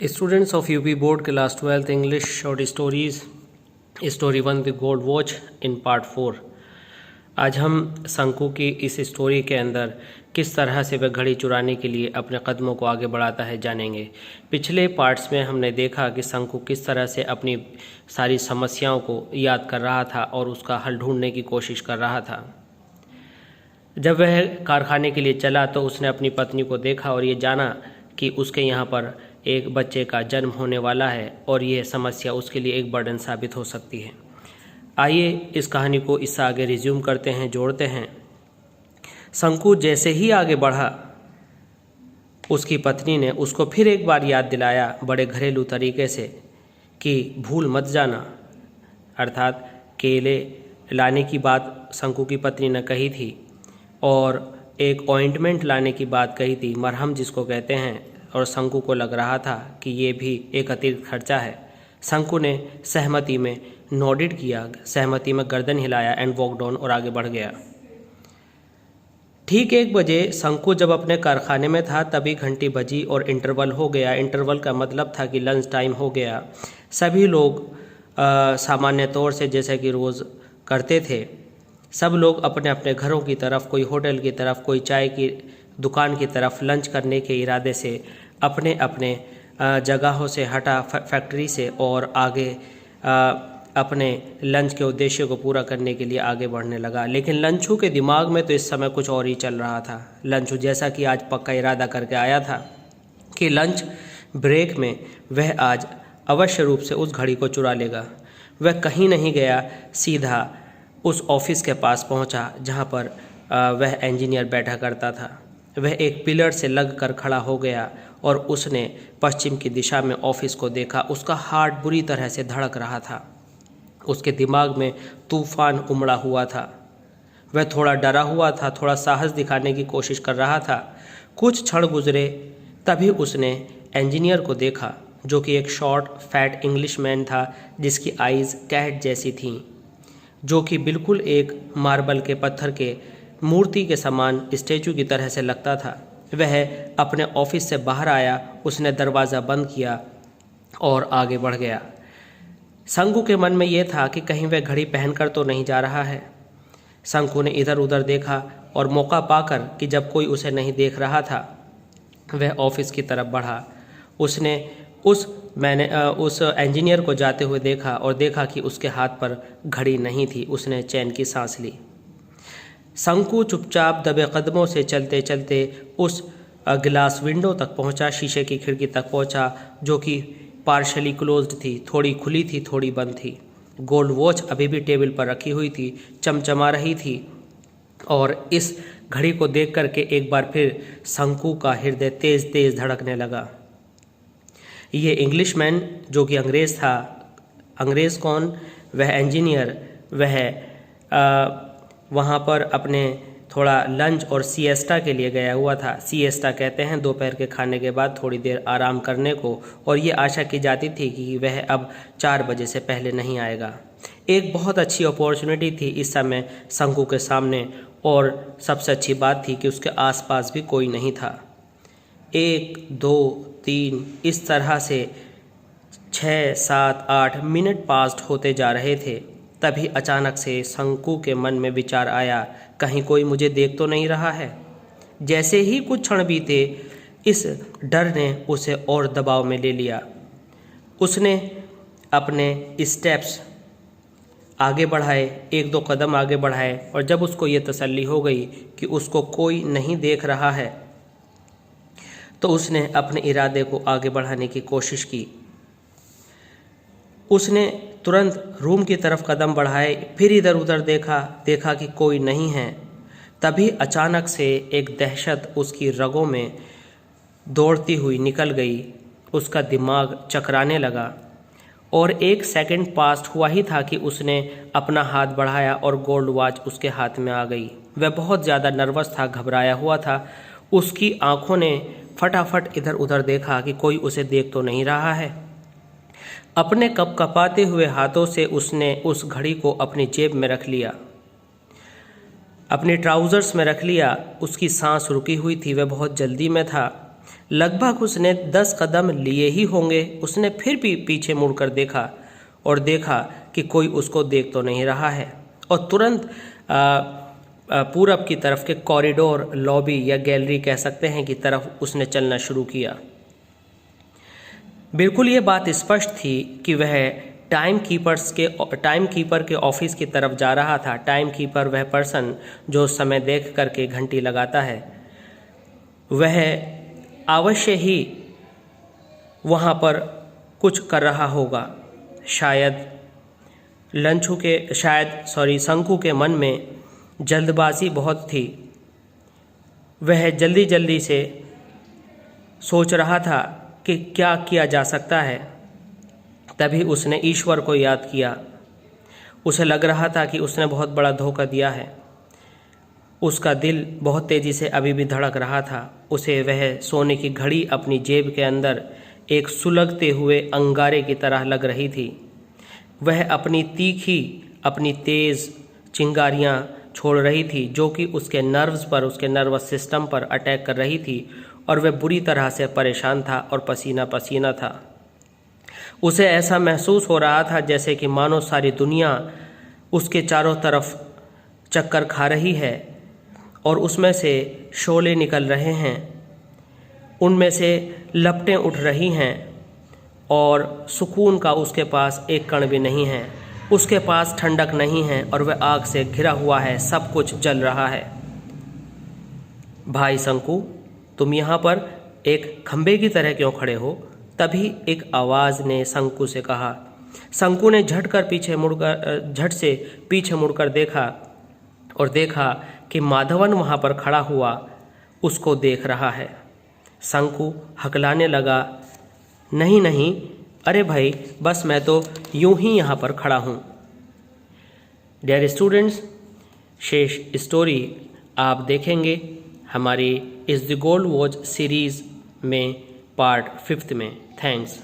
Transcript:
Students of UP Board Class 12th English Short Stories Story 1 The Gold Watch in Part 4। आज हम शंकु की इस स्टोरी के अंदर किस तरह से वह घड़ी चुराने के लिए अपने कदमों को आगे बढ़ाता है जानेंगे। पिछले पार्ट्स में हमने देखा कि शंकु किस तरह से अपनी सारी समस्याओं को याद कर रहा था और उसका हल ढूंढने की कोशिश कर रहा था। जब वह कारखाने के लिए चला तो उसने अपनी पत्नी को देखा और ये जाना कि उसके यहाँ पर एक बच्चे का जन्म होने वाला है और यह समस्या उसके लिए एक बर्डन साबित हो सकती है। आइए इस कहानी को इससे आगे रिज्यूम करते हैं, जोड़ते हैं। शंकु जैसे ही आगे बढ़ा, उसकी पत्नी ने उसको फिर एक बार याद दिलाया बड़े घरेलू तरीके से कि भूल मत जाना, अर्थात केले लाने की बात शंकु की पत्नी ने कही थी और एक ऑइंटमेंट लाने की बात कही थी, मरहम जिसको कहते हैं। और शंकु को लग रहा था कि ये भी एक अतिरिक्त खर्चा है। शंकु ने सहमति में नोडिट किया, सहमति में गर्दन हिलाया एंड वॉक डाउन और आगे बढ़ गया। ठीक 1 बजे शंकु जब अपने कारखाने में था तभी घंटी बजी और इंटरवल हो गया। इंटरवल का मतलब था कि लंच टाइम हो गया। सभी लोग सामान्य तौर से जैसे कि रोज़ करते थे, सब लोग अपने अपने घरों की तरफ, कोई होटल की तरफ, कोई चाय की दुकान की तरफ लंच करने के इरादे से अपने अपने जगहों से हटा, फैक्ट्री से, और आगे अपने लंच के उद्देश्य को पूरा करने के लिए आगे बढ़ने लगा। लेकिन लंचू के दिमाग में तो इस समय कुछ और ही चल रहा था। लंचू जैसा कि आज पक्का इरादा करके आया था कि लंच ब्रेक में वह आज अवश्य रूप से उस घड़ी को चुरा लेगा। वह कहीं नहीं गया, सीधा उस ऑफिस के पास पहुंचा जहां पर वह इंजीनियर बैठा करता था। वह एक पिलर से लग कर खड़ा हो गया और उसने पश्चिम की दिशा में ऑफिस को देखा। उसका हार्ट बुरी तरह से धड़क रहा था। उसके दिमाग में तूफान उमड़ा हुआ था। वह थोड़ा डरा हुआ था, थोड़ा साहस दिखाने की कोशिश कर रहा था। कुछ क्षण गुजरे, तभी उसने इंजीनियर को देखा जो कि एक शॉर्ट फैट इंग्लिशमैन था जिसकी आईज कैट जैसी थीं, जो कि बिल्कुल एक मार्बल के पत्थर के मूर्ति के समान स्टैचू की तरह से लगता था। वह अपने ऑफिस से बाहर आया, उसने दरवाज़ा बंद किया और आगे बढ़ गया। शंकु के मन में यह था कि कहीं वह घड़ी पहनकर तो नहीं जा रहा है। शंकु ने इधर उधर देखा और मौका पाकर कि जब कोई उसे नहीं देख रहा था, वह ऑफिस की तरफ बढ़ा। उसने उस इंजीनियर को जाते हुए देखा और देखा कि उसके हाथ पर घड़ी नहीं थी। उसने चैन की सांस ली। शंकु चुपचाप दबे कदमों से चलते चलते उस ग्लास विंडो तक पहुंचा, शीशे की खिड़की तक पहुंचा जो कि पार्शली क्लोज्ड थी, थोड़ी खुली थी, थोड़ी बंद थी। गोल्ड वॉच अभी भी टेबल पर रखी हुई थी, चमचमा रही थी। और इस घड़ी को देख करके एक बार फिर शंकु का हृदय तेज तेज धड़कने लगा। ये इंग्लिशमैन जो कि अंग्रेज़ था, अंग्रेज़ कौन? वह इंजीनियर। वह वहाँ पर अपने थोड़ा लंच और सिएस्टा के लिए गया हुआ था। सिएस्टा कहते हैं दोपहर के खाने के बाद थोड़ी देर आराम करने को, और ये आशा की जाती थी कि वह अब 4 बजे से पहले नहीं आएगा। एक बहुत अच्छी अपॉर्चुनिटी थी इस समय शंकु के सामने, और सबसे अच्छी बात थी कि उसके आसपास भी कोई नहीं था। 1, 2, 3 इस तरह से 6, 7, 8 मिनट पास्ट होते जा रहे थे। तभी अचानक से शंकु के मन में विचार आया, कहीं कोई मुझे देख तो नहीं रहा है। जैसे ही कुछ क्षण बीते, इस डर ने उसे और दबाव में ले लिया। उसने अपने स्टेप्स आगे बढ़ाए, 1-2 कदम आगे बढ़ाए, और जब उसको ये तसल्ली हो गई कि उसको कोई नहीं देख रहा है, तो उसने अपने इरादे को आगे बढ़ाने की कोशिश की। उसने तुरंत रूम की तरफ कदम बढ़ाए, फिर इधर उधर देखा कि कोई नहीं है। तभी अचानक से एक दहशत उसकी रगों में दौड़ती हुई निकल गई। उसका दिमाग चकराने लगा और 1 सेकंड पास्ट हुआ ही था कि उसने अपना हाथ बढ़ाया और गोल्ड वॉच उसके हाथ में आ गई। वह बहुत ज़्यादा नर्वस था, घबराया हुआ था। उसकी आंखों ने फटाफट इधर उधर देखा कि कोई उसे देख तो नहीं रहा है। अपने कपकपाते हुए हाथों से उसने उस घड़ी को अपनी जेब में रख लिया, अपने ट्राउज़र्स में रख लिया। उसकी सांस रुकी हुई थी, वह बहुत जल्दी में था। लगभग उसने 10 कदम लिए ही होंगे, उसने फिर भी पीछे मुड़कर देखा और देखा कि कोई उसको देख तो नहीं रहा है, और तुरंत पूरब की तरफ के कॉरिडोर, लॉबी या गैलरी कह सकते हैं की तरफ उसने चलना शुरू किया। बिल्कुल ये बात स्पष्ट थी कि वह टाइम कीपर के ऑफिस की तरफ जा रहा था। टाइम कीपर वह पर्सन जो समय देख करके घंटी लगाता है, वह अवश्य ही वहाँ पर कुछ कर रहा होगा। शायद शंकु के मन में जल्दबाजी बहुत थी। वह जल्दी जल्दी से सोच रहा था कि क्या किया जा सकता है। तभी उसने ईश्वर को याद किया। उसे लग रहा था कि उसने बहुत बड़ा धोखा दिया है। उसका दिल बहुत तेज़ी से अभी भी धड़क रहा था। उसे वह सोने की घड़ी अपनी जेब के अंदर एक सुलगते हुए अंगारे की तरह लग रही थी। वह अपनी तेज़ चिंगारियाँ छोड़ रही थी, जो कि उसके नर्वस सिस्टम पर अटैक कर रही थी, और वह बुरी तरह से परेशान था और पसीना पसीना था। उसे ऐसा महसूस हो रहा था जैसे कि मानो सारी दुनिया उसके चारों तरफ चक्कर खा रही है और उसमें से शोले निकल रहे हैं, उनमें से लपटें उठ रही हैं, और सुकून का उसके पास एक कण भी नहीं है। उसके पास ठंडक नहीं है और वह आग से घिरा हुआ है, सब कुछ जल रहा है। भाई शंकु, तुम यहाँ पर एक खंबे की तरह क्यों खड़े हो? तभी एक आवाज़ ने शंकु से कहा। शंकु ने झट से पीछे मुड़कर देखा और देखा कि माधवन वहाँ पर खड़ा हुआ उसको देख रहा है। शंकु हकलाने लगा, नहीं नहीं, अरे भाई, बस मैं तो यूं ही यहाँ पर खड़ा हूँ। डियर स्टूडेंट्स, शेष स्टोरी आप देखेंगे हमारी is the gold watch series में पार्ट 5 में। थैंक्स।